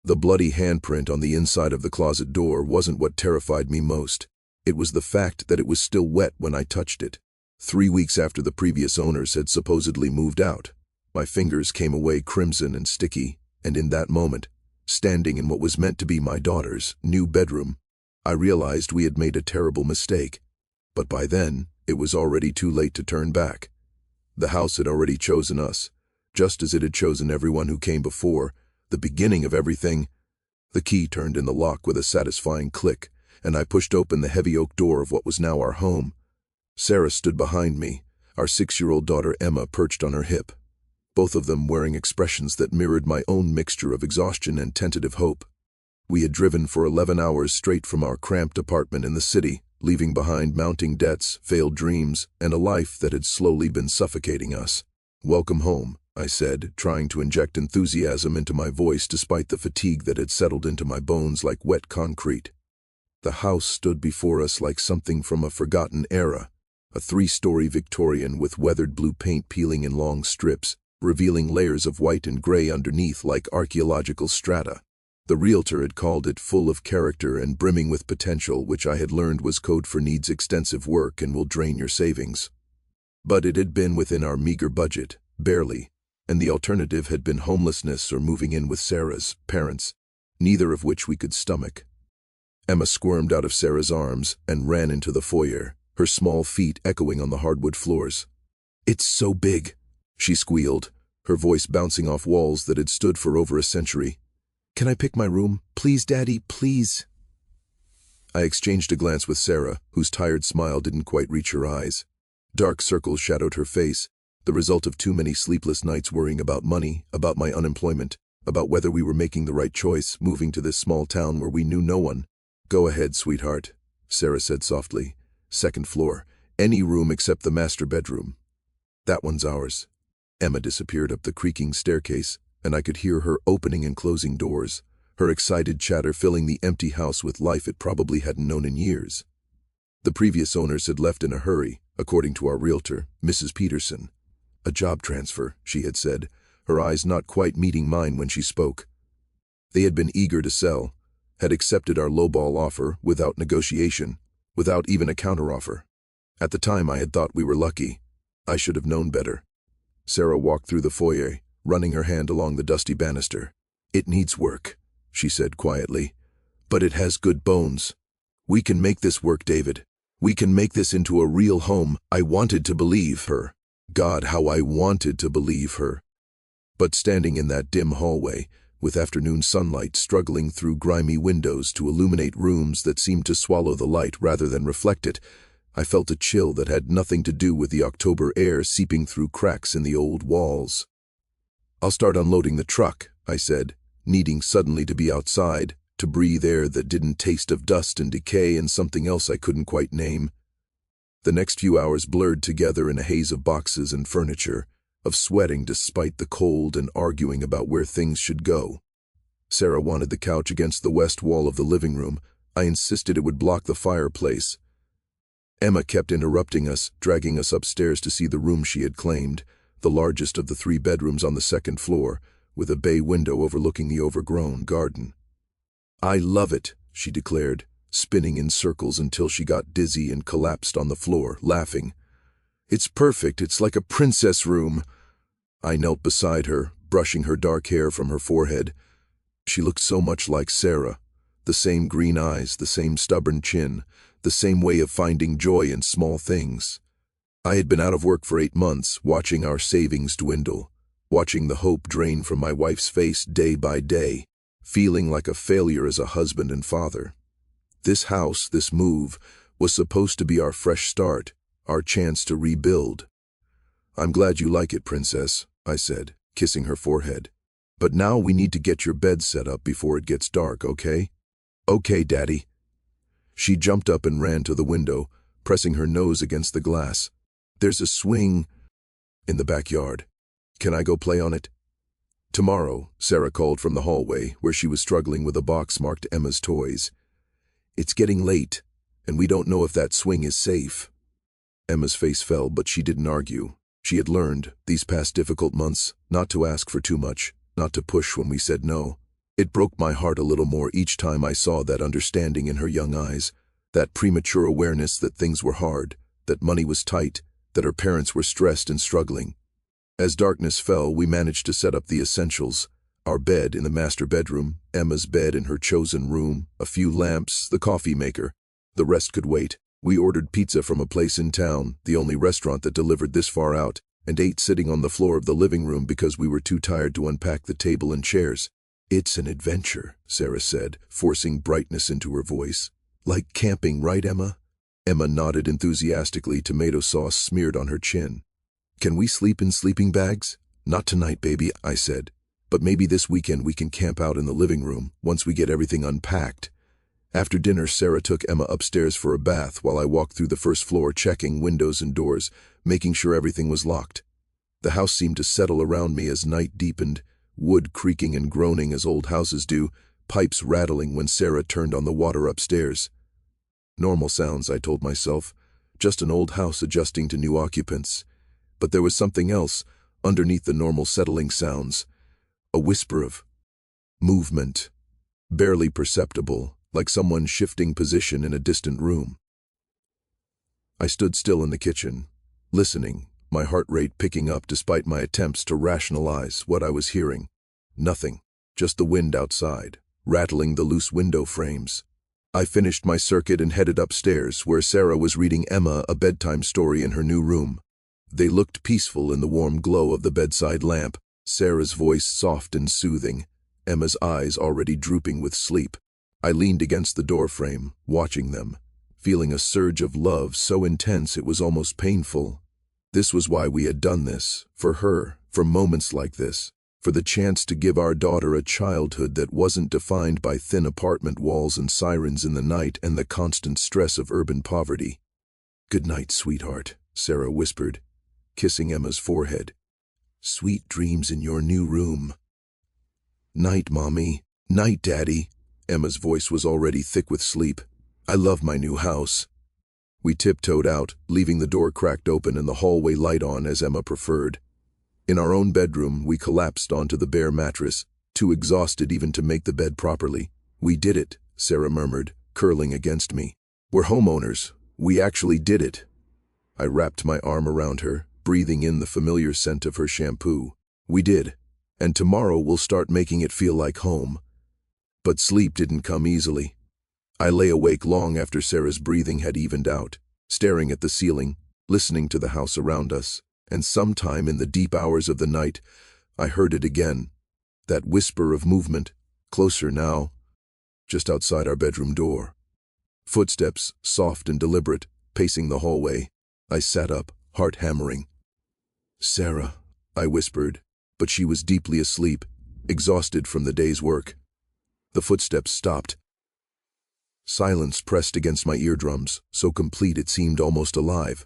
The bloody handprint on the inside of the closet door wasn't what terrified me most. It was the fact that it was still wet when I touched it. 3 weeks after the previous owners had supposedly moved out, my fingers came away crimson and sticky, and in that moment, standing in what was meant to be my daughter's new bedroom, I realized we had made a terrible mistake. But by then, it was already too late to turn back. The house had already chosen us, just as it had chosen everyone who came before. The beginning of everything. The key turned in the lock with a satisfying click, and I pushed open the heavy oak door of what was now our home. Sarah stood behind me, our 6-year-old daughter Emma perched on her hip, both of them wearing expressions that mirrored my own mixture of exhaustion and tentative hope. We had driven for 11 hours straight from our cramped apartment in the city, leaving behind mounting debts, failed dreams, and a life that had slowly been suffocating us. "Welcome home," I said, trying to inject enthusiasm into my voice despite the fatigue that had settled into my bones like wet concrete. The house stood before us like something from a forgotten era, a 3-story Victorian with weathered blue paint peeling in long strips, revealing layers of white and gray underneath like archaeological strata. The realtor had called it full of character and brimming with potential, which I had learned was code for needs extensive work and will drain your savings. But it had been within our meager budget, barely, and the alternative had been homelessness or moving in with Sarah's parents, neither of which we could stomach. Emma squirmed out of Sarah's arms and ran into the foyer, her small feet echoing on the hardwood floors. "It's so big," she squealed, her voice bouncing off walls that had stood for over a century. "Can I pick my room? Please, Daddy, please." I exchanged a glance with Sarah, whose tired smile didn't quite reach her eyes. Dark circles shadowed her face, the result of too many sleepless nights worrying about money, about my unemployment, about whether we were making the right choice, moving to this small town where we knew no one. "Go ahead, sweetheart," Sarah said softly. "Second floor. Any room except the master bedroom. That one's ours." Emma disappeared up the creaking staircase, and I could hear her opening and closing doors, her excited chatter filling the empty house with life it probably hadn't known in years. The previous owners had left in a hurry, according to our realtor, Mrs. Peterson. "A job transfer," she had said, her eyes not quite meeting mine when she spoke. They had been eager to sell, had accepted our lowball offer without negotiation, without even a counteroffer. At the time I had thought we were lucky. I should have known better. Sarah walked through the foyer, running her hand along the dusty banister. "It needs work," she said quietly, "but it has good bones. We can make this work, David. We can make this into a real home." I wanted to believe her. God, how I wanted to believe her. But standing in that dim hallway, with afternoon sunlight struggling through grimy windows to illuminate rooms that seemed to swallow the light rather than reflect it, I felt a chill that had nothing to do with the October air seeping through cracks in the old walls. "I'll start unloading the truck," I said, needing suddenly to be outside, to breathe air that didn't taste of dust and decay and something else I couldn't quite name. The next few hours blurred together in a haze of boxes and furniture, of sweating despite the cold and arguing about where things should go. Sarah wanted the couch against the west wall of the living room. I insisted it would block the fireplace. Emma kept interrupting us, dragging us upstairs to see the room she had claimed, the largest of the 3 bedrooms on the 2nd floor, with a bay window overlooking the overgrown garden. "I love it," she declared, spinning in circles until she got dizzy and collapsed on the floor, laughing. "It's perfect, it's like a princess room." I knelt beside her, brushing her dark hair from her forehead. She looked so much like Sarah, the same green eyes, the same stubborn chin, the same way of finding joy in small things. I had been out of work for 8 months, watching our savings dwindle, watching the hope drain from my wife's face day by day, feeling like a failure as a husband and father. This house, this move, was supposed to be our fresh start, our chance to rebuild. "I'm glad you like it, Princess," I said, kissing her forehead. "But now we need to get your bed set up before it gets dark, okay?" "Okay, Daddy." She jumped up and ran to the window, pressing her nose against the glass. "There's a swing in the backyard. Can I go play on it?" "Tomorrow," Sarah called from the hallway, where she was struggling with a box marked Emma's toys. "It's getting late, and we don't know if that swing is safe." Emma's face fell, but she didn't argue. She had learned, these past difficult months, not to ask for too much, not to push when we said no. It broke my heart a little more each time I saw that understanding in her young eyes, that premature awareness that things were hard, that money was tight, that her parents were stressed and struggling. As darkness fell, we managed to set up the essentials: our bed in the master bedroom, Emma's bed in her chosen room, a few lamps, the coffee maker. The rest could wait. We ordered pizza from a place in town, the only restaurant that delivered this far out, and ate sitting on the floor of the living room because we were too tired to unpack the table and chairs. "It's an adventure," Sarah said, forcing brightness into her voice. "Like camping, right, Emma?" Emma nodded enthusiastically, tomato sauce smeared on her chin. "Can we sleep in sleeping bags?" "Not tonight, baby," I said. "But maybe this weekend we can camp out in the living room, once we get everything unpacked." After dinner, Sarah took Emma upstairs for a bath while I walked through the first floor, checking windows and doors, making sure everything was locked. The house seemed to settle around me as night deepened, wood creaking and groaning as old houses do, pipes rattling when Sarah turned on the water upstairs. Normal sounds, I told myself, just an old house adjusting to new occupants. But there was something else underneath the normal settling sounds, a whisper of movement, barely perceptible, like someone shifting position in a distant room. I stood still in the kitchen, listening, my heart rate picking up despite my attempts to rationalize what I was hearing. Nothing, just the wind outside, rattling the loose window frames. I finished my circuit and headed upstairs, where Sarah was reading Emma a bedtime story in her new room. They looked peaceful in the warm glow of the bedside lamp, Sarah's voice soft and soothing, Emma's eyes already drooping with sleep. I leaned against the doorframe, watching them, feeling a surge of love so intense it was almost painful. This was why we had done this, for her, for moments like this, for the chance to give our daughter a childhood that wasn't defined by thin apartment walls and sirens in the night and the constant stress of urban poverty. "Good night, sweetheart," Sarah whispered, kissing Emma's forehead. "Sweet dreams in your new room." "Night, Mommy. Night, Daddy." Emma's voice was already thick with sleep. "I love my new house." We tiptoed out, leaving the door cracked open and the hallway light on as Emma preferred. In our own bedroom, we collapsed onto the bare mattress, too exhausted even to make the bed properly. "We did it," Sarah murmured, curling against me. "We're homeowners. We actually did it." I wrapped my arm around her, breathing in the familiar scent of her shampoo. "We did. And tomorrow we'll start making it feel like home." But sleep didn't come easily. I lay awake long after Sarah's breathing had evened out, staring at the ceiling, listening to the house around us, and sometime in the deep hours of the night, I heard it again, that whisper of movement, closer now, just outside our bedroom door. Footsteps, soft and deliberate, pacing the hallway. I sat up, heart hammering. "Sarah," I whispered, but she was deeply asleep, exhausted from the day's work. The footsteps stopped. Silence pressed against my eardrums, so complete it seemed almost alive.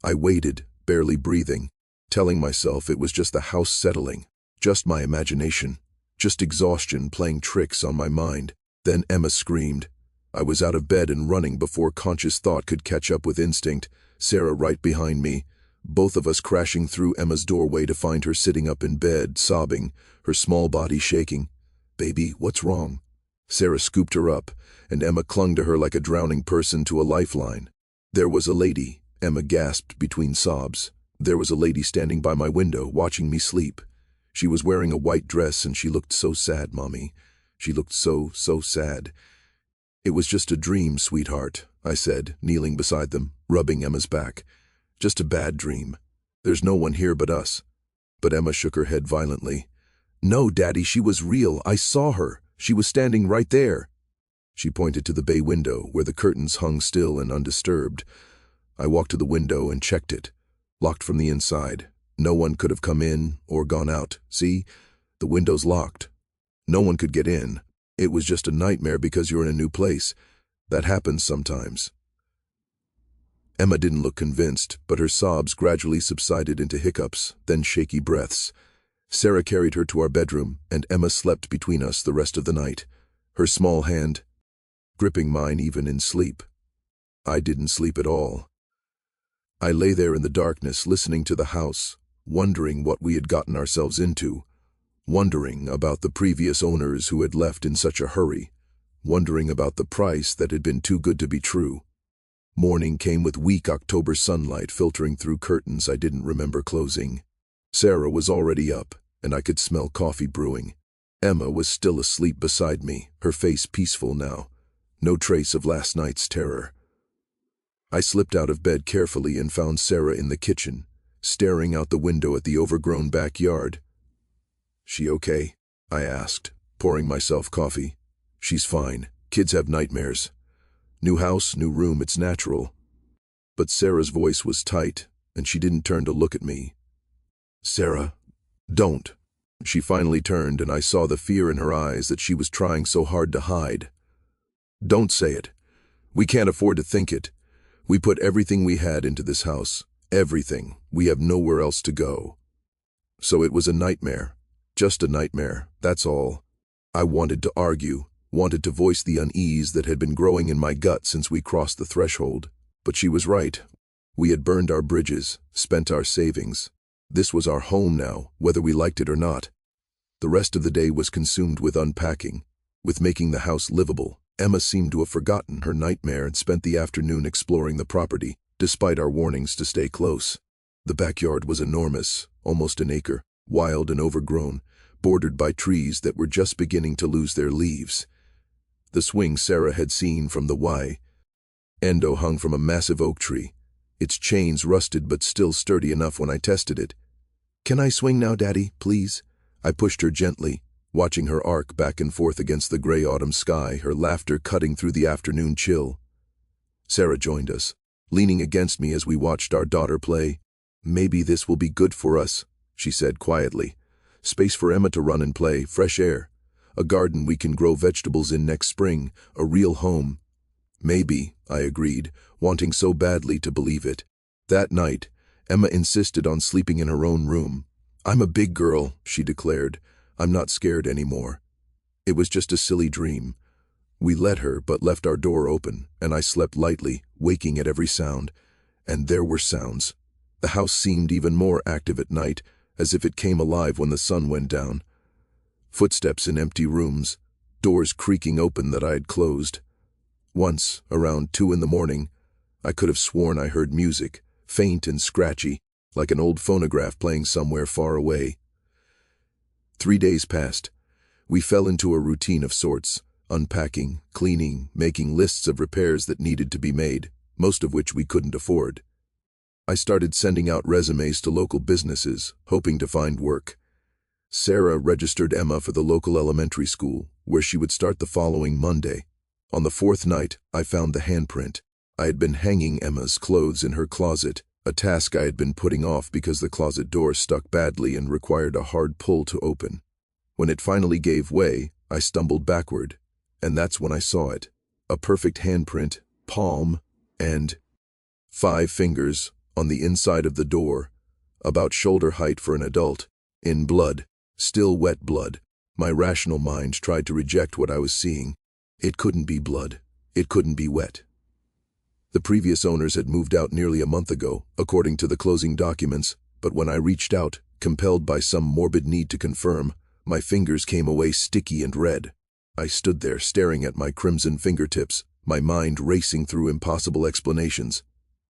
I waited, barely breathing, telling myself it was just the house settling, just my imagination, just exhaustion playing tricks on my mind. Then Emma screamed. I was out of bed and running before conscious thought could catch up with instinct, Sarah right behind me, both of us crashing through Emma's doorway to find her sitting up in bed, sobbing, her small body shaking. "Baby, what's wrong?" Sarah scooped her up, and Emma clung to her like a drowning person to a lifeline. "There was a lady," Emma gasped between sobs. "There was a lady standing by my window, watching me sleep. She was wearing a white dress and she looked so sad, Mommy. She looked so sad." "It was just a dream, sweetheart," I said, kneeling beside them, rubbing Emma's back. "Just a bad dream. There's no one here but us." But Emma shook her head violently. "No, Daddy, she was real. I saw her. She was standing right there." She pointed to the bay window, where the curtains hung still and undisturbed. I walked to the window and checked it. Locked from the inside. No one could have come in or gone out. See? The window's locked. No one could get in. It was just a nightmare because you're in a new place. That happens sometimes. Emma didn't look convinced, but her sobs gradually subsided into hiccups, then shaky breaths. Sarah carried her to our bedroom, and Emma slept between us the rest of the night, her small hand gripping mine even in sleep. I didn't sleep at all. I lay there in the darkness, listening to the house, wondering what we had gotten ourselves into, wondering about the previous owners who had left in such a hurry, wondering about the price that had been too good to be true. Morning came with weak October sunlight filtering through curtains I didn't remember closing. Sarah was already up, and I could smell coffee brewing. Emma was still asleep beside me, her face peaceful now, no trace of last night's terror. I slipped out of bed carefully and found Sarah in the kitchen, staring out the window at the overgrown backyard. "She okay?" I asked, pouring myself coffee. "She's fine. Kids have nightmares. New house, new room, it's natural." But Sarah's voice was tight, and she didn't turn to look at me. "Sarah, don't." She finally turned, and I saw the fear in her eyes that she was trying so hard to hide. "Don't say it. We can't afford to think it. We put everything we had into this house. Everything. We have nowhere else to go." So it was a nightmare. Just a nightmare, that's all. I wanted to argue, wanted to voice the unease that had been growing in my gut since we crossed the threshold. But she was right. We had burned our bridges, spent our savings. This was our home now, whether we liked it or not. The rest of the day was consumed with unpacking, with making the house livable. Emma seemed to have forgotten her nightmare and spent the afternoon exploring the property, despite our warnings to stay close. The backyard was enormous, almost an acre, wild and overgrown, bordered by trees that were just beginning to lose their leaves. The swing Sarah had seen from the Y-endo hung from a massive oak tree, its chains rusted but still sturdy enough when I tested it. "Can I swing now, Daddy, please?" I pushed her gently, watching her arc back and forth against the gray autumn sky, her laughter cutting through the afternoon chill. Sarah joined us, leaning against me as we watched our daughter play. "Maybe this will be good for us," she said quietly. "Space for Emma to run and play, fresh air. A garden we can grow vegetables in next spring, a real home." "Maybe," I agreed, wanting so badly to believe it. That night, Emma insisted on sleeping in her own room. "I'm a big girl," she declared. "I'm not scared anymore." It was just a silly dream. We let her, but left our door open, and I slept lightly, waking at every sound. And there were sounds. The house seemed even more active at night, as if it came alive when the sun went down. Footsteps in empty rooms, doors creaking open that I had closed. Once, around 2 in the morning, I could have sworn I heard music, faint and scratchy, like an old phonograph playing somewhere far away. 3 days passed. We fell into a routine of sorts, unpacking, cleaning, making lists of repairs that needed to be made, most of which we couldn't afford. I started sending out resumes to local businesses, hoping to find work. Sarah registered Emma for the local elementary school, where she would start the following Monday. On the 4th night, I found the handprint. I had been hanging Emma's clothes in her closet, a task I had been putting off because the closet door stuck badly and required a hard pull to open. When it finally gave way, I stumbled backward, and that's when I saw it. A perfect handprint, palm, and 5 fingers on the inside of the door, about shoulder height for an adult, in blood, still wet blood. My rational mind tried to reject what I was seeing. It couldn't be blood. It couldn't be wet. The previous owners had moved out nearly a month ago, according to the closing documents, but when I reached out, compelled by some morbid need to confirm, my fingers came away sticky and red. I stood there staring at my crimson fingertips, my mind racing through impossible explanations.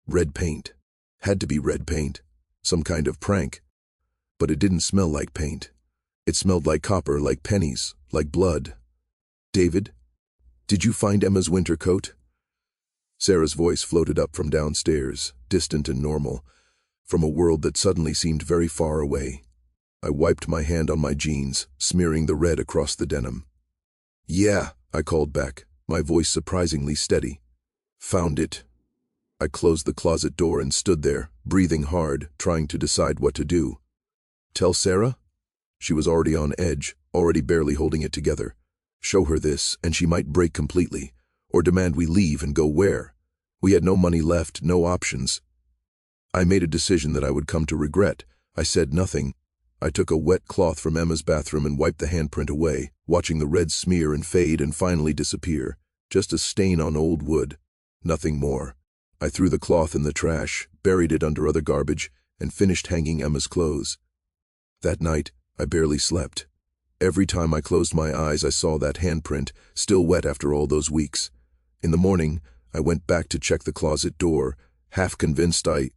Red paint. Had to be red paint. Some kind of prank. But it didn't smell like paint. It smelled like copper, like pennies, like blood. "David, did you find Emma's winter coat?" Sarah's voice floated up from downstairs, distant and normal, from a world that suddenly seemed very far away. I wiped my hand on my jeans, smearing the red across the denim. "Yeah," I called back, my voice surprisingly steady. "Found it." I closed the closet door and stood there, breathing hard, trying to decide what to do. Tell Sarah? She was already on edge, already barely holding it together. Show her this, and she might break completely, or demand we leave and go where. We had no money left, no options. I made a decision that I would come to regret. I said nothing. I took a wet cloth from Emma's bathroom and wiped the handprint away, watching the red smear and fade and finally disappear. Just a stain on old wood. Nothing more. I threw the cloth in the trash, buried it under other garbage, and finished hanging Emma's clothes. That night, I barely slept. Every time I closed my eyes, I saw that handprint, still wet after all those weeks. In the morning, I went back to check the closet door, half convinced I'd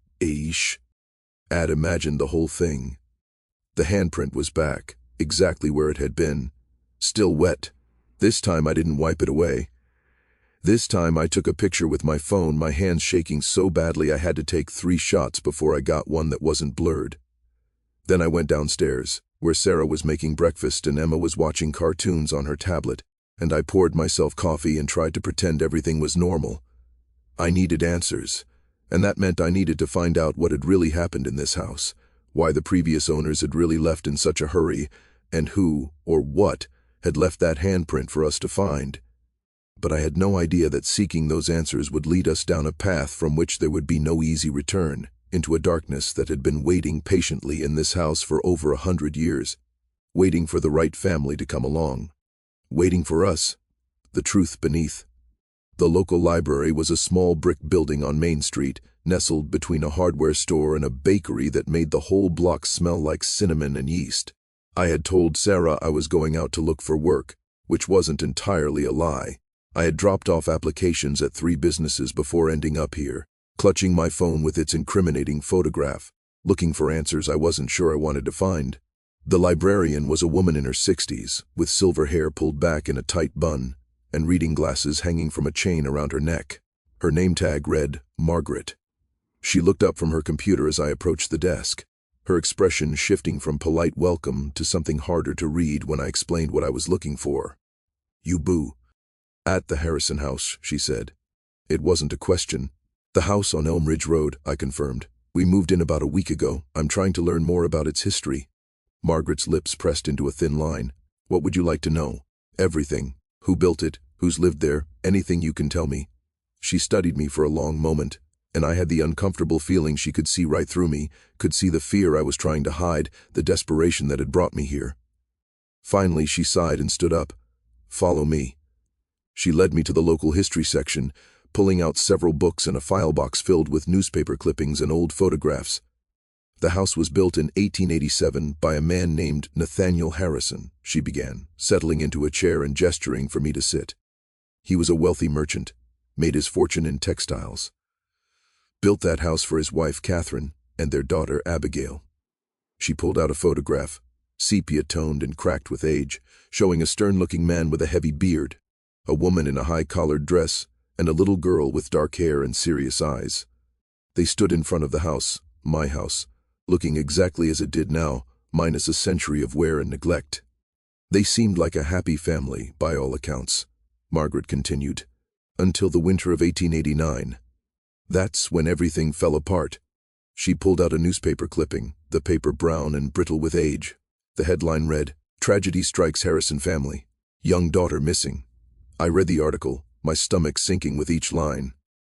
imagined the whole thing. The handprint was back, exactly where it had been. Still wet. This time I didn't wipe it away. This time I took a picture with my phone, my hands shaking so badly I had to take 3 shots before I got one that wasn't blurred. Then I went downstairs, where Sarah was making breakfast and Emma was watching cartoons on her tablet, and I poured myself coffee and tried to pretend everything was normal. I needed answers, and that meant I needed to find out what had really happened in this house, why the previous owners had really left in such a hurry, and who, or what, had left that handprint for us to find. But I had no idea that seeking those answers would lead us down a path from which there would be no easy return, into a darkness that had been waiting patiently in this house for over 100 years, waiting for the right family to come along, waiting for us, the truth beneath. The local library was a small brick building on Main Street, nestled between a hardware store and a bakery that made the whole block smell like cinnamon and yeast. I had told Sarah I was going out to look for work, which wasn't entirely a lie. I had dropped off applications at 3 businesses before ending up here, clutching my phone with its incriminating photograph, looking for answers I wasn't sure I wanted to find. The librarian was a woman in her 60s, with silver hair pulled back in a tight bun, and reading glasses hanging from a chain around her neck. Her name tag read, Margaret. She looked up from her computer as I approached the desk, her expression shifting from polite welcome to something harder to read when I explained what I was looking for. "You boo." "At the Harrison house," she said. It wasn't a question. "The house on Elm Ridge Road," I confirmed. "We moved in about a week ago. I'm trying to learn more about its history." Margaret's lips pressed into a thin line. "What would you like to know?" "Everything. Who built it? Who's lived there? Anything you can tell me." She studied me for a long moment, and I had the uncomfortable feeling she could see right through me, could see the fear I was trying to hide, the desperation that had brought me here. Finally, she sighed and stood up. "Follow me." She led me to the local history section, pulling out several books and a file box filled with newspaper clippings and old photographs. "The house was built in 1887 by a man named Nathaniel Harrison," she began, settling into a chair and gesturing for me to sit. "He was a wealthy merchant, made his fortune in textiles. Built that house for his wife Catherine and their daughter Abigail." She pulled out a photograph, sepia-toned and cracked with age, showing a stern-looking man with a heavy beard, a woman in a high-collared dress, and a little girl with dark hair and serious eyes. They stood in front of the house, my house, looking exactly as it did now, minus a century of wear and neglect. "They seemed like a happy family, by all accounts," Margaret continued, "until the winter of 1889. That's when everything fell apart." She pulled out a newspaper clipping, the paper brown and brittle with age. The headline read, "Tragedy Strikes Harrison Family. Young Daughter Missing." I read the article, my stomach sinking with each line.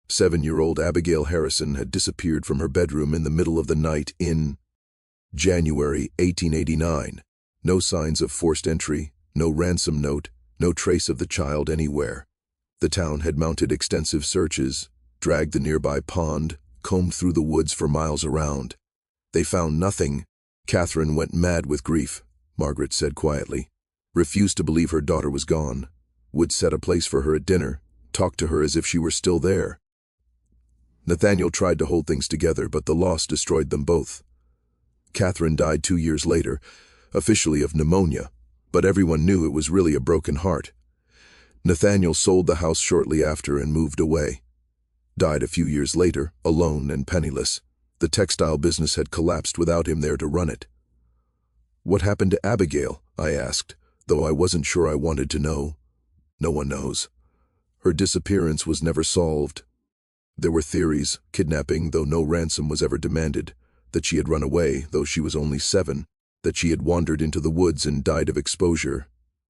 7-year-old Abigail Harrison had disappeared from her bedroom in the middle of the night in January 1889. No signs of forced entry, no ransom note, no trace of the child anywhere. The town had mounted extensive searches, dragged the nearby pond, combed through the woods for miles around. They found nothing. "Catherine went mad with grief," Margaret said quietly. "Refused to believe her daughter was gone. Would set a place for her at dinner, talk to her as if she were still there. Nathaniel tried to hold things together, but the loss destroyed them both. Catherine died 2 years later, officially of pneumonia, but everyone knew it was really a broken heart. Nathaniel sold the house shortly after and moved away. Died a few years later, alone and penniless. The textile business had collapsed without him there to run it." "What happened to Abigail?" I asked, though I wasn't sure I wanted to know. "No one knows. Her disappearance was never solved. There were theories, kidnapping, though no ransom was ever demanded, that she had run away, though she was only 7, that she had wandered into the woods and died of exposure.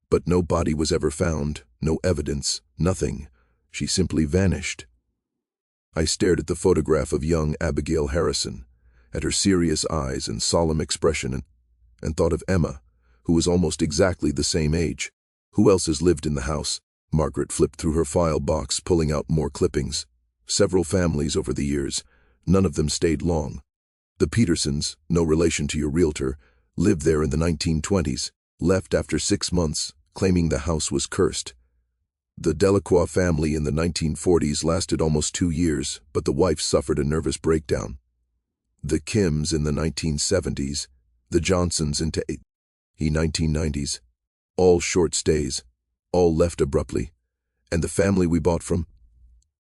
But no body was ever found, no evidence, nothing. She simply vanished." I stared at the photograph of young Abigail Harrison, at her serious eyes and solemn expression, and thought of Emma, who was almost exactly the same age. "Who else has lived in the house?" Margaret flipped through her file box, pulling out more clippings. "Several families over the years. None of them stayed long. The Petersons, no relation to your realtor, lived there in the 1920s. left after 6 months, claiming the house was cursed. The Delacroix family in the 1940s lasted almost 2 years, but the wife suffered a nervous breakdown. The Kims in the 1970s, the Johnsons into the 1990s, all short stays, all left abruptly. And the family we bought from?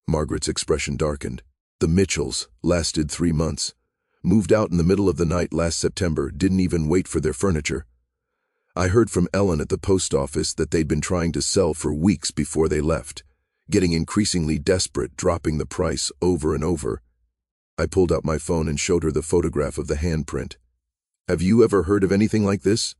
Margaret's expression darkened. The Mitchells lasted 3 months. Moved out in the middle of the night last September, didn't even wait for their furniture. I heard from Ellen at the post office that they'd been trying to sell for weeks before they left, getting increasingly desperate, dropping the price over and over. I pulled out my phone and showed her the photograph of the handprint. Have you ever heard of anything like this?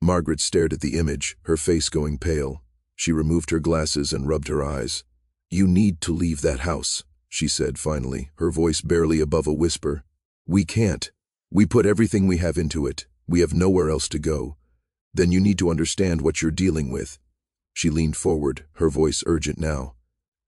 Margaret stared at the image, her face going pale. She removed her glasses and rubbed her eyes. You need to leave that house, she said finally, her voice barely above a whisper. We can't. We put everything we have into it. We have nowhere else to go. Then you need to understand what you're dealing with. She leaned forward, her voice urgent now.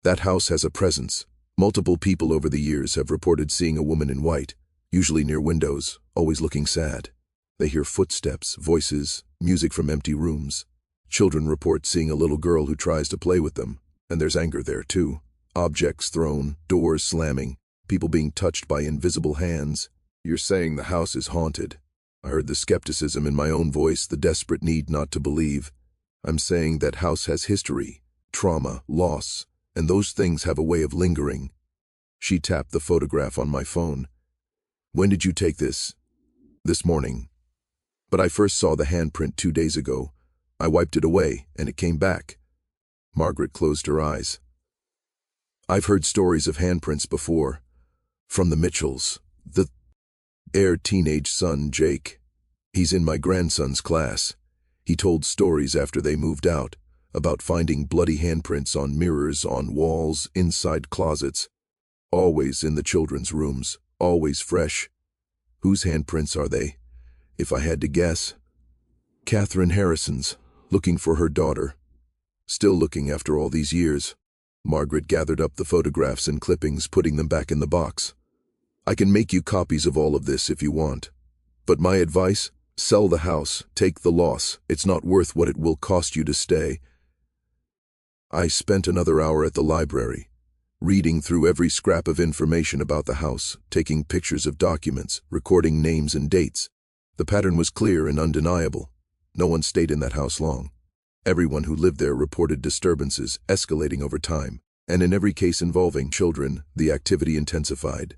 That house has a presence. Multiple people over the years have reported seeing a woman in white, usually near windows, always looking sad. They hear footsteps, voices, music from empty rooms. Children report seeing a little girl who tries to play with them, and there's anger there too. Objects thrown, doors slamming, people being touched by invisible hands. You're saying the house is haunted. I heard the skepticism in my own voice, the desperate need not to believe. I'm saying that house has history, trauma, loss, and those things have a way of lingering. She tapped the photograph on my phone. When did you take this? This morning. But I first saw the handprint 2 days ago. I wiped it away, and it came back. Margaret closed her eyes. I've heard stories of handprints before. From the Mitchells. Their teenage son, Jake. He's in my grandson's class. He told stories after they moved out, about finding bloody handprints on mirrors, on walls, inside closets. Always in the children's rooms, always fresh. Whose handprints are they? If I had to guess. Catherine Harrison's, looking for her daughter. Still looking after all these years. Margaret gathered up the photographs and clippings, putting them back in the box. I can make you copies of all of this if you want. But my advice, sell the house, take the loss. It's not worth what it will cost you to stay. I spent another hour at the library, reading through every scrap of information about the house, taking pictures of documents, recording names and dates. The pattern was clear and undeniable. No one stayed in that house long. Everyone who lived there reported disturbances, escalating over time, and in every case involving children, the activity intensified.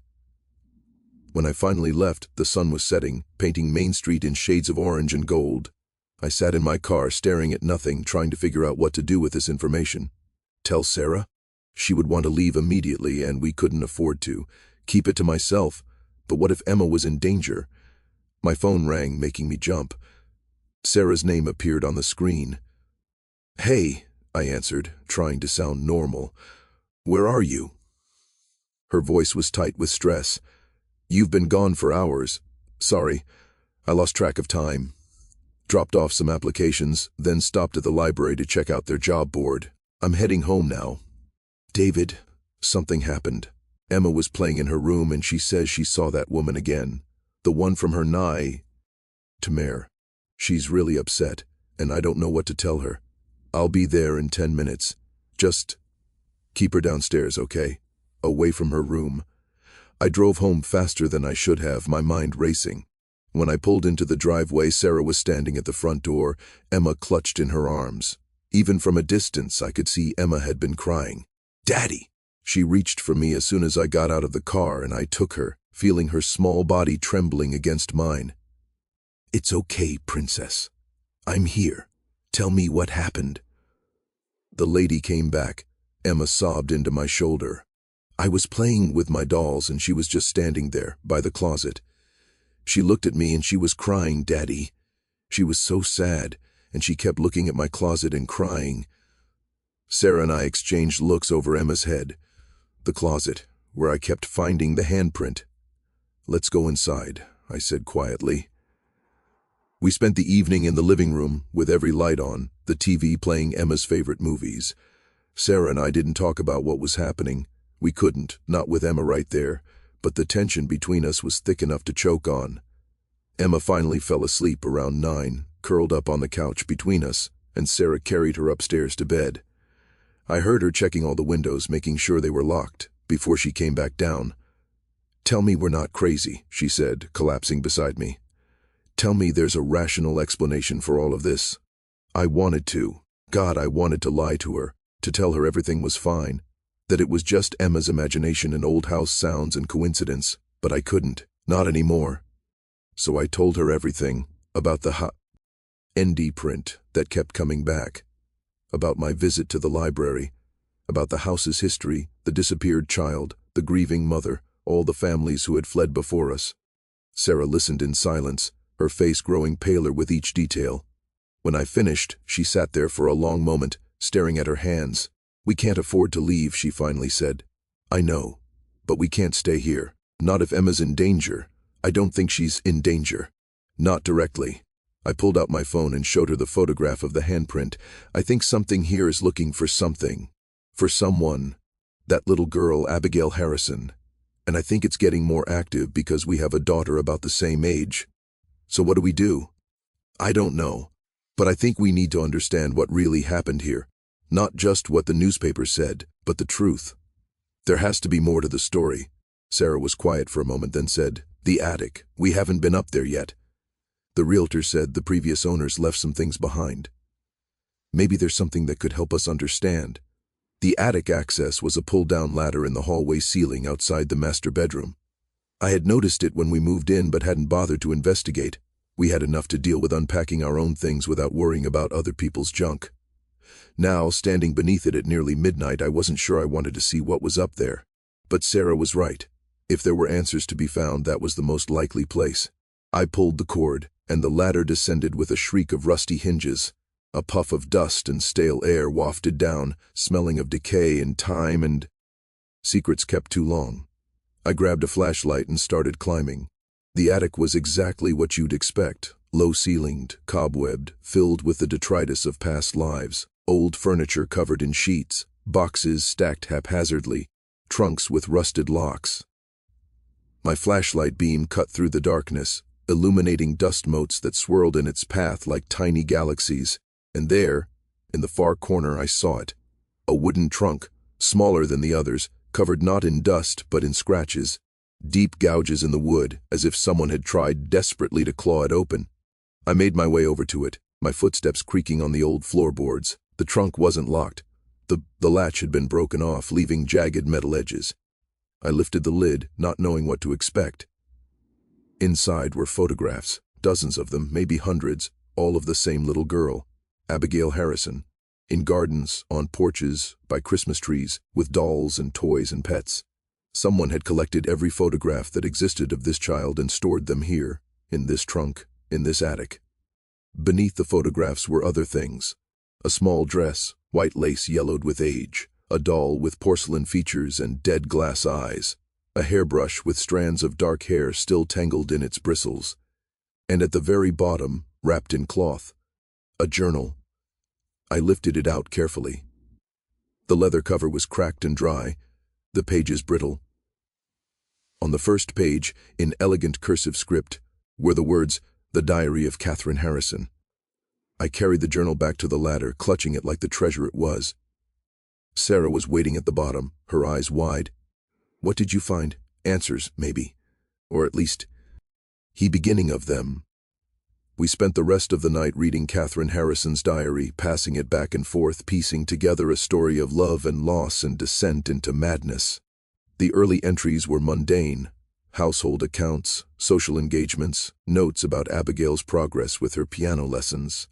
When I finally left, the sun was setting, painting Main Street in shades of orange and gold. I sat in my car staring at nothing, trying to figure out what to do with this information. Tell Sarah? She would want to leave immediately, and we couldn't afford to. Keep it to myself. But what if Emma was in danger? My phone rang, making me jump. Sarah's name appeared on the screen. Hey, I answered, trying to sound normal. Where are you? Her voice was tight with stress. You've been gone for hours. Sorry, I lost track of time. Dropped off some applications, then stopped at the library to check out their job board. I'm heading home now. David, something happened. Emma was playing in her room and she says she saw that woman again. The one from her nightmare. She's really upset, and I don't know what to tell her. I'll be there in 10 minutes. Just keep her downstairs, okay? Away from her room. I drove home faster than I should have, my mind racing. When I pulled into the driveway, Sarah was standing at the front door, Emma clutched in her arms. Even from a distance, I could see Emma had been crying. Daddy! She reached for me as soon as I got out of the car, and I took her, feeling her small body trembling against mine. It's okay, princess. I'm here. Tell me what happened. The lady came back. Emma sobbed into my shoulder. I was playing with my dolls and she was just standing there, by the closet. She looked at me and she was crying, Daddy. She was so sad, and she kept looking at my closet and crying. Sarah and I exchanged looks over Emma's head. The closet, where I kept finding the handprint. Let's go inside, I said quietly. We spent the evening in the living room, with every light on, the TV playing Emma's favorite movies. Sarah and I didn't talk about what was happening. We couldn't, not with Emma right there, but the tension between us was thick enough to choke on. Emma finally fell asleep around 9, curled up on the couch between us, and Sarah carried her upstairs to bed. I heard her checking all the windows, making sure they were locked, before she came back down. "Tell me we're not crazy," she said, collapsing beside me. "Tell me there's a rational explanation for all of this." I wanted to. God, I wanted to lie to her, to tell her everything was fine, that it was just Emma's imagination and old house sounds and coincidence, but I couldn't, not anymore. So I told her everything, about the ND print that kept coming back, about my visit to the library, about the house's history, the disappeared child, the grieving mother, all the families who had fled before us. Sarah listened in silence, her face growing paler with each detail. When I finished, she sat there for a long moment, staring at her hands. "We can't afford to leave," she finally said. "I know, but we can't stay here. Not if Emma's in danger. I don't think she's in danger. Not directly." I pulled out my phone and showed her the photograph of the handprint. "I think something here is looking for something. For someone. That little girl, Abigail Harrison. And I think it's getting more active because we have a daughter about the same age. So what do we do?" "I don't know. But I think we need to understand what really happened here. Not just what the newspaper said, but the truth. There has to be more to the story." Sarah was quiet for a moment, then said, "The attic. We haven't been up there yet. The realtor said the previous owners left some things behind. Maybe there's something that could help us understand." The attic access was a pull-down ladder in the hallway ceiling outside the master bedroom. I had noticed it when we moved in but hadn't bothered to investigate. We had enough to deal with unpacking our own things without worrying about other people's junk. Now, standing beneath it at nearly midnight, I wasn't sure I wanted to see what was up there. But Sarah was right. If there were answers to be found, that was the most likely place. I pulled the cord, and the ladder descended with a shriek of rusty hinges. A puff of dust and stale air wafted down, smelling of decay and time and secrets kept too long. I grabbed a flashlight and started climbing. The attic was exactly what you'd expect, low-ceilinged, cobwebbed, filled with the detritus of past lives, old furniture covered in sheets, boxes stacked haphazardly, trunks with rusted locks. My flashlight beam cut through the darkness, illuminating dust motes that swirled in its path like tiny galaxies, and there, in the far corner, I saw it. A wooden trunk, smaller than the others, covered not in dust but in scratches. Deep gouges in the wood, as if someone had tried desperately to claw it open. I made my way over to it, my footsteps creaking on the old floorboards. The trunk wasn't locked. The latch had been broken off, leaving jagged metal edges. I lifted the lid, not knowing what to expect. Inside were photographs, dozens of them, maybe hundreds, all of the same little girl, Abigail Harrison, in gardens, on porches, by Christmas trees, with dolls and toys and pets. Someone had collected every photograph that existed of this child and stored them here, in this trunk, in this attic. Beneath the photographs were other things. A small dress, white lace yellowed with age, a doll with porcelain features and dead glass eyes, a hairbrush with strands of dark hair still tangled in its bristles, and at the very bottom, wrapped in cloth, a journal. I lifted it out carefully. The leather cover was cracked and dry, the pages brittle. On the first page, in elegant cursive script, were the words, "The Diary of Catherine Harrison." I carried the journal back to the ladder, clutching it like the treasure it was. Sarah was waiting at the bottom, her eyes wide. "What did you find? Answers, maybe. Or at least, the beginning of them." We spent the rest of the night reading Catherine Harrison's diary, passing it back and forth, piecing together a story of love and loss and descent into madness. The early entries were mundane: household accounts, social engagements, notes about Abigail's progress with her piano lessons.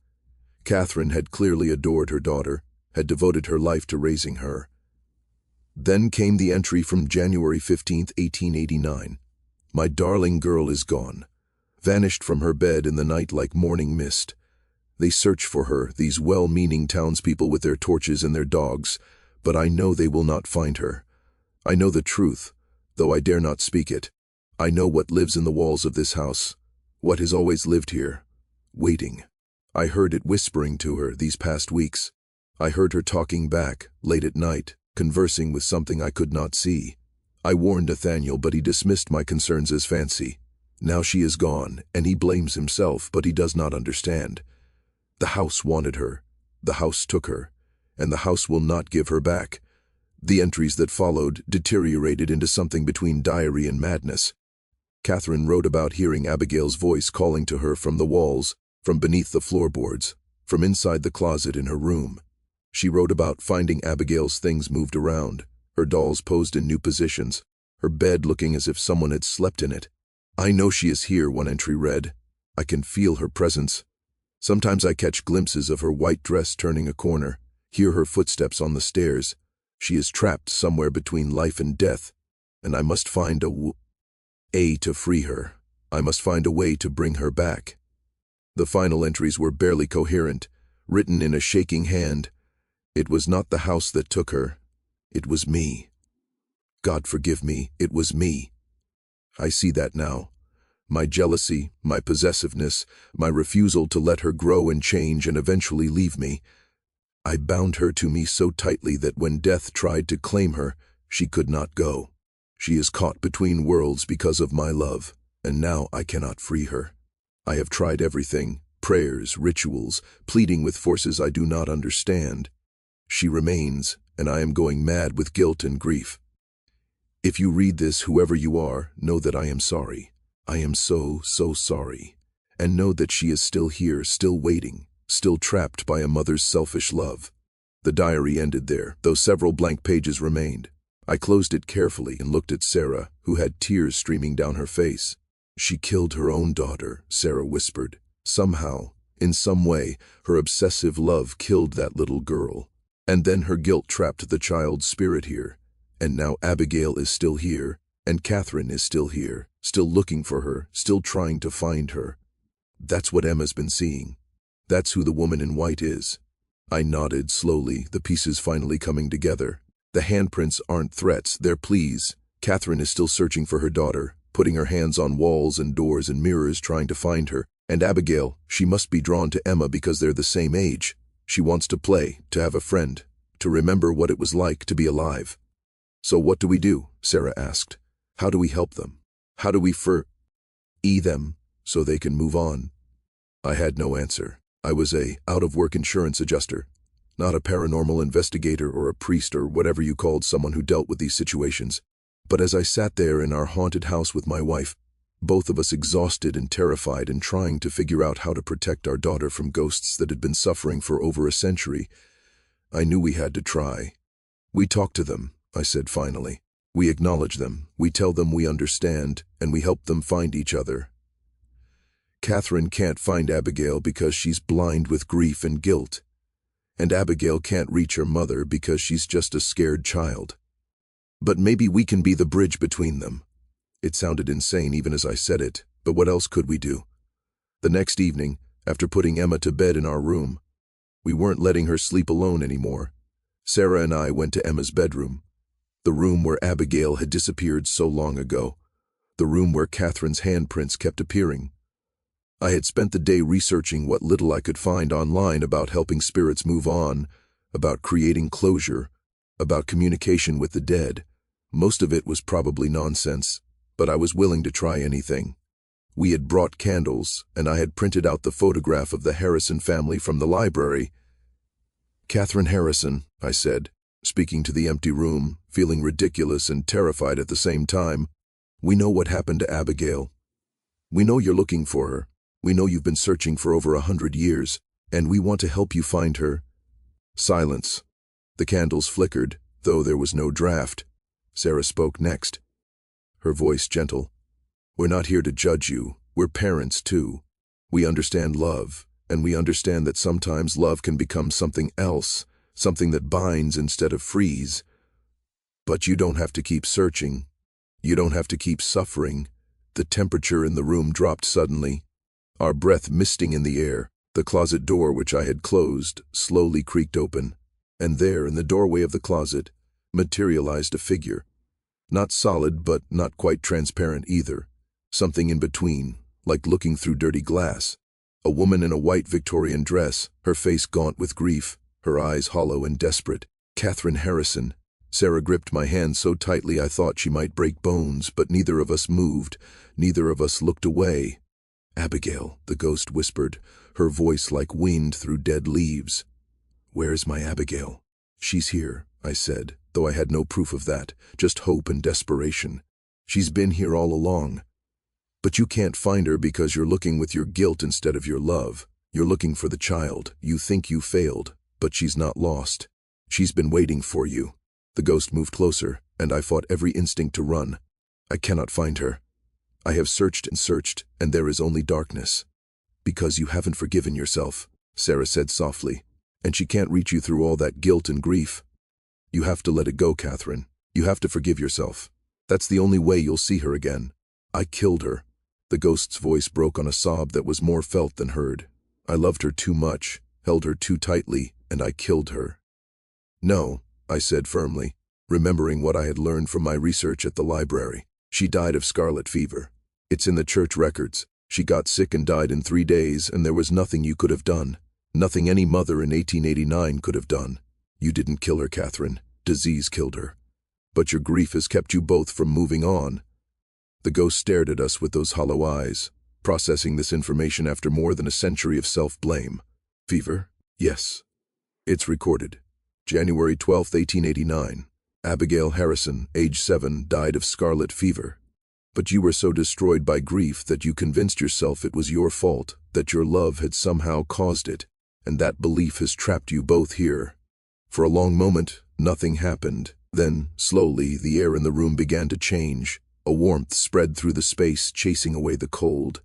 Catherine had clearly adored her daughter, had devoted her life to raising her. Then came the entry from January 15th, 1889. "My darling girl is gone. Vanished from her bed in the night like morning mist. They search for her, these well-meaning townspeople with their torches and their dogs, but I know they will not find her. I know the truth, though I dare not speak it. I know what lives in the walls of this house, what has always lived here, waiting. I heard it whispering to her these past weeks. I heard her talking back, late at night, conversing with something I could not see. I warned Nathaniel, but he dismissed my concerns as fancy. Now she is gone, and he blames himself, but he does not understand. The house wanted her. The house took her. And the house will not give her back. The entries that followed deteriorated into something between diary and madness. Catherine wrote about hearing Abigail's voice calling to her from the walls, from beneath the floorboards, from inside the closet in her room. She wrote about finding Abigail's things moved around, her dolls posed in new positions, her bed looking as if someone had slept in it. "I know she is here," one entry read. "I can feel her presence. Sometimes I catch glimpses of her white dress turning a corner, hear her footsteps on the stairs. She is trapped somewhere between life and death, and I must find a way to free her. I must find a way to bring her back." The final entries were barely coherent, written in a shaking hand. It was not the house that took her. It was me. God forgive me, it was me. I see that now. My jealousy, my possessiveness, my refusal to let her grow and change and eventually leave me. I bound her to me so tightly that when death tried to claim her, she could not go. She is caught between worlds because of my love, and now I cannot free her. I have tried everything, prayers, rituals, pleading with forces I do not understand. She remains, and I am going mad with guilt and grief. If you read this, whoever you are, know that I am sorry. I am so sorry. And know that she is still here, still waiting, still trapped by a mother's selfish love. The diary ended there, though several blank pages remained. I closed it carefully and looked at Sarah, who had tears streaming down her face. "She killed her own daughter," Sarah whispered. "Somehow, in some way, her obsessive love killed that little girl. And then her guilt trapped the child's spirit here. And now Abigail is still here, and Catherine is still here, still looking for her, still trying to find her. That's what Emma's been seeing. That's who the woman in white is." I nodded slowly, the pieces finally coming together. The handprints aren't threats, they're pleas. Catherine is still searching for her daughter, putting her hands on walls and doors and mirrors trying to find her. And Abigail, she must be drawn to Emma because they're the same age. She wants to play, to have a friend, to remember what it was like to be alive. "So what do we do?" Sarah asked. "How do we help them? How do we free them so they can move on?" I had no answer. I was a out-of-work insurance adjuster, not a paranormal investigator or a priest or whatever you called someone who dealt with these situations. But as I sat there in our haunted house with my wife, both of us exhausted and terrified and trying to figure out how to protect our daughter from ghosts that had been suffering for over a century, I knew we had to try. "We talk to them," I said finally. "We acknowledge them, we tell them we understand, and we help them find each other. Catherine can't find Abigail because she's blind with grief and guilt. And Abigail can't reach her mother because she's just a scared child. But maybe we can be the bridge between them." It sounded insane even as I said it, but what else could we do? The next evening, after putting Emma to bed in our room, we weren't letting her sleep alone anymore. Sarah and I went to Emma's bedroom, the room where Abigail had disappeared so long ago, the room where Catherine's handprints kept appearing. I had spent the day researching what little I could find online about helping spirits move on, about creating closure, about communication with the dead. Most of it was probably nonsense, but I was willing to try anything. We had brought candles, and I had printed out the photograph of the Harrison family from the library. "Catherine Harrison," I said, speaking to the empty room, feeling ridiculous and terrified at the same time. "We know what happened to Abigail. We know you're looking for her. We know you've been searching for over 100 years, and we want to help you find her." Silence. The candles flickered, though there was no draft. Sarah spoke next, her voice gentle. "We're not here to judge you. We're parents, too. We understand love, and we understand that sometimes love can become something else, something that binds instead of frees. But you don't have to keep searching. You don't have to keep suffering." The temperature in the room dropped suddenly, our breath misting in the air. The closet door, which I had closed, slowly creaked open, and there, in the doorway of the closet, materialized a figure. Not solid, but not quite transparent either. Something in between, like looking through dirty glass. A woman in a white Victorian dress, her face gaunt with grief, her eyes hollow and desperate. Catherine Harrison. Sarah gripped my hand so tightly I thought she might break bones, but neither of us moved, neither of us looked away. Abigail, the ghost whispered, her voice like wind through dead leaves. Where's my Abigail? She's here, I said, though I had no proof of that, just hope and desperation. She's been here all along. But you can't find her because you're looking with your guilt instead of your love. You're looking for the child. You think you failed, but she's not lost. She's been waiting for you. The ghost moved closer, and I fought every instinct to run. I cannot find her. I have searched, and there is only darkness. Because you haven't forgiven yourself, Sarah said softly, and she can't reach you through all that guilt and grief. You have to let it go, Catherine. You have to forgive yourself. That's the only way you'll see her again. I killed her. The ghost's voice broke on a sob that was more felt than heard. I loved her too much, held her too tightly, and I killed her. No, I said firmly, remembering what I had learned from my research at the library. She died of scarlet fever. It's in the church records. She got sick and died in 3 days, and there was nothing you could have done. Nothing any mother in 1889 could have done. You didn't kill her, Catherine. Disease killed her. But your grief has kept you both from moving on. The ghost stared at us with those hollow eyes, processing this information after more than a century of self-blame. Fever? Yes. It's recorded. January 12, 1889. Abigail Harrison, age 7, died of scarlet fever. But you were so destroyed by grief that you convinced yourself it was your fault, that your love had somehow caused it, and that belief has trapped you both here. For a long moment, nothing happened. Then, slowly, the air in the room began to change. A warmth spread through the space, chasing away the cold.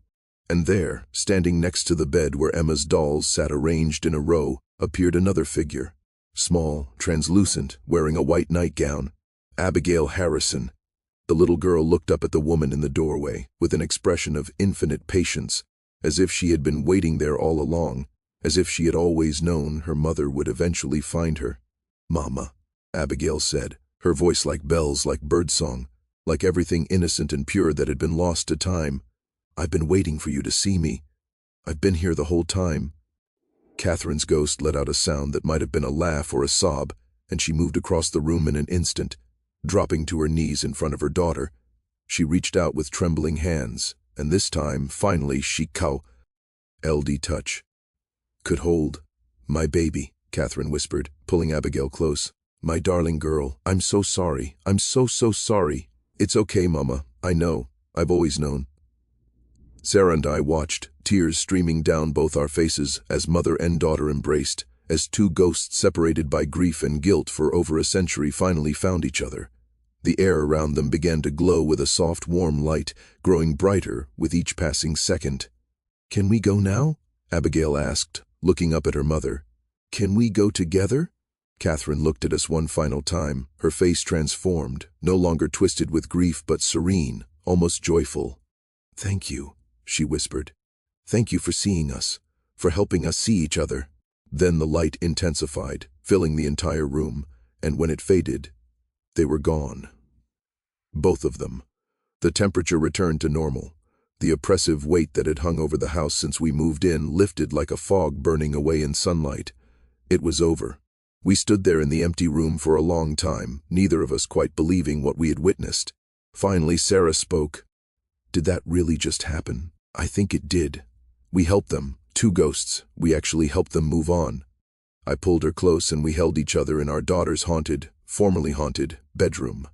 And there, standing next to the bed where Emma's dolls sat arranged in a row, appeared another figure. Small, translucent, wearing a white nightgown. Abigail Harrison. The little girl looked up at the woman in the doorway with an expression of infinite patience, as if she had been waiting there all along, as if she had always known her mother would eventually find her. Mama, Abigail said, her voice like bells, like birdsong, like everything innocent and pure that had been lost to time. I've been waiting for you to see me. I've been here the whole time. Catherine's ghost let out a sound that might have been a laugh or a sob, and she moved across the room in an instant, dropping to her knees in front of her daughter. She reached out with trembling hands, and this time, finally, she LD touch. Could hold. My baby, Catherine whispered, pulling Abigail close. My darling girl, I'm so sorry. I'm so sorry. It's okay, Mama. I know. I've always known. Sarah and I watched, tears streaming down both our faces as mother and daughter embraced, as two ghosts separated by grief and guilt for over a century finally found each other. The air around them began to glow with a soft, warm light, growing brighter with each passing second. Can we go now? Abigail asked, looking up at her mother. Can we go together? Catherine looked at us one final time, her face transformed, no longer twisted with grief but serene, almost joyful. Thank you, she whispered. Thank you for seeing us, for helping us see each other. Then the light intensified, filling the entire room, and when it faded, they were gone. Both of them. The temperature returned to normal. The oppressive weight that had hung over the house since we moved in lifted like a fog burning away in sunlight. It was over. We stood there in the empty room for a long time, neither of us quite believing what we had witnessed. Finally, Sarah spoke. Did that really just happen? I think it did. We helped them, two ghosts. We actually helped them move on. I pulled her close and we held each other in our daughter's formerly haunted, bedroom.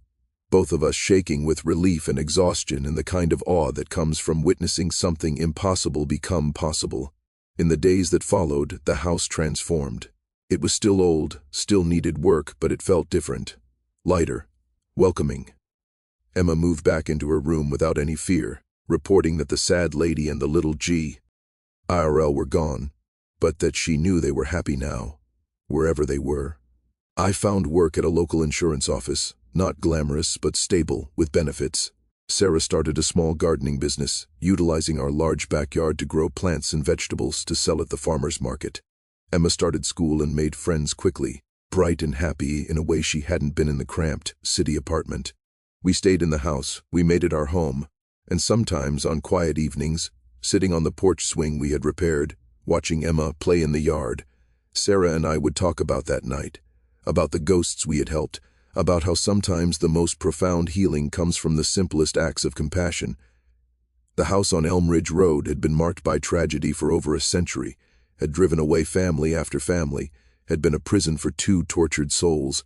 Both of us shaking with relief and exhaustion and the kind of awe that comes from witnessing something impossible become possible. In the days that followed, the house transformed. It was still old, still needed work, but it felt different. Lighter. Welcoming. Emma moved back into her room without any fear, reporting that the sad lady and the little G. IRL were gone, but that she knew they were happy now, wherever they were. I found work at a local insurance office, not glamorous but stable, with benefits. Sarah started a small gardening business, utilizing our large backyard to grow plants and vegetables to sell at the farmer's market. Emma started school and made friends quickly, bright and happy in a way she hadn't been in the cramped city apartment. We stayed in the house, we made it our home, and sometimes on quiet evenings, sitting on the porch swing we had repaired, watching Emma play in the yard, Sarah and I would talk about that night, about the ghosts we had helped, about how sometimes the most profound healing comes from the simplest acts of compassion. The house on Elm Ridge Road had been marked by tragedy for over a century, had driven away family after family, had been a prison for two tortured souls.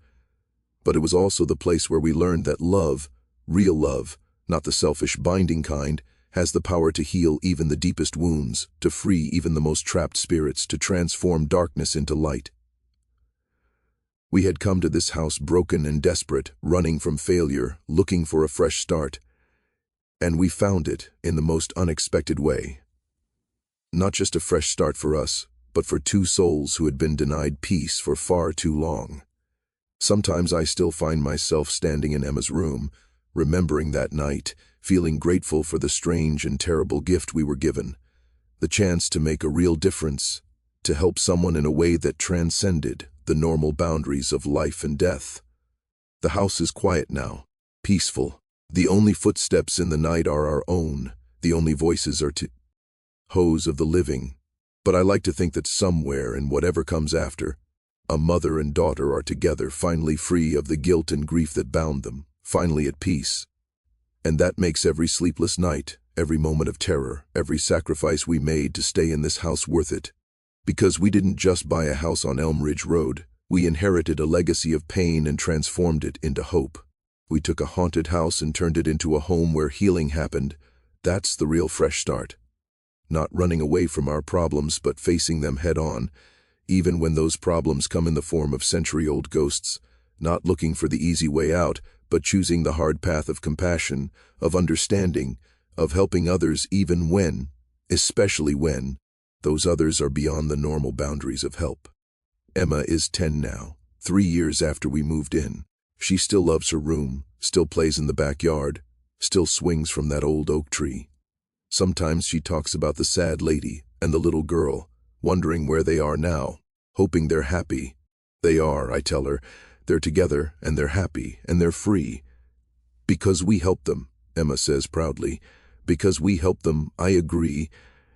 But it was also the place where we learned that love, real love, not the selfish binding kind, has the power to heal even the deepest wounds, to free even the most trapped spirits, to transform darkness into light. We had come to this house broken and desperate, running from failure, looking for a fresh start. And we found it in the most unexpected way. Not just a fresh start for us, but for two souls who had been denied peace for far too long. Sometimes I still find myself standing in Emma's room, remembering that night, feeling grateful for the strange and terrible gift we were given, the chance to make a real difference, to help someone in a way that transcended the normal boundaries of life and death. The house is quiet now, peaceful. The only footsteps in the night are our own, the only voices are echoes of the living. But I like to think that somewhere, in whatever comes after, a mother and daughter are together, finally free of the guilt and grief that bound them, finally at peace. And that makes every sleepless night, every moment of terror, every sacrifice we made to stay in this house worth it. Because we didn't just buy a house on Elm Ridge Road, we inherited a legacy of pain and transformed it into hope. We took a haunted house and turned it into a home where healing happened. That's the real fresh start. Not running away from our problems, but facing them head on, even when those problems come in the form of century-old ghosts. Not looking for the easy way out, but choosing the hard path of compassion, of understanding, of helping others even when, especially when, those others are beyond the normal boundaries of help. Emma is 10 now, 3 years after we moved in. She still loves her room, still plays in the backyard, still swings from that old oak tree. Sometimes she talks about the sad lady and the little girl, wondering where they are now, hoping they're happy. They are, I tell her. They're together, and they're happy, and they're free. Because we helped them, Emma says proudly. Because we helped them, I agree.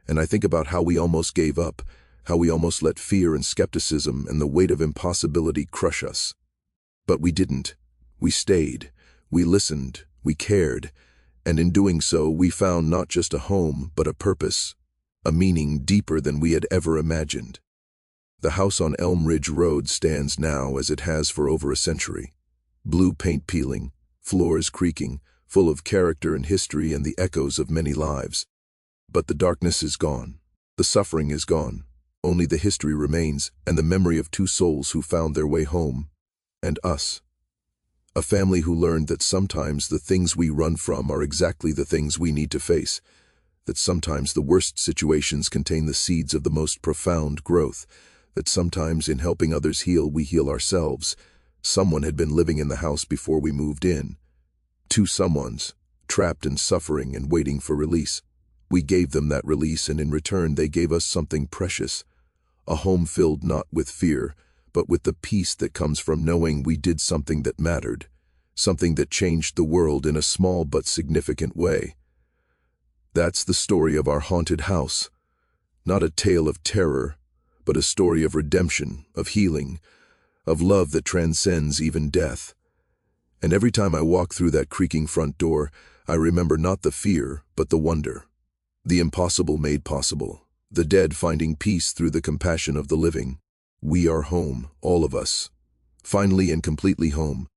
And I think about how we almost gave up, how we almost let fear and skepticism and the weight of impossibility crush us. But we didn't. We stayed. We listened. We cared. And in doing so, we found not just a home, but a purpose, a meaning deeper than we had ever imagined. The house on Elm Ridge Road stands now as it has for over a century. Blue paint peeling, floors creaking, full of character and history and the echoes of many lives. But the darkness is gone. The suffering is gone. Only the history remains and the memory of two souls who found their way home. And us. A family who learned that sometimes the things we run from are exactly the things we need to face. That sometimes the worst situations contain the seeds of the most profound growth. That sometimes in helping others heal, we heal ourselves. Someone had been living in the house before we moved in. Two someones, trapped in suffering and waiting for release. We gave them that release, and in return they gave us something precious. A home filled not with fear, but with the peace that comes from knowing we did something that mattered. Something that changed the world in a small but significant way. That's the story of our haunted house. Not a tale of terror, but a story of redemption, of healing, of love that transcends even death. And every time I walk through that creaking front door, I remember not the fear, but the wonder. The impossible made possible. The dead finding peace through the compassion of the living. We are home, all of us. Finally and completely home.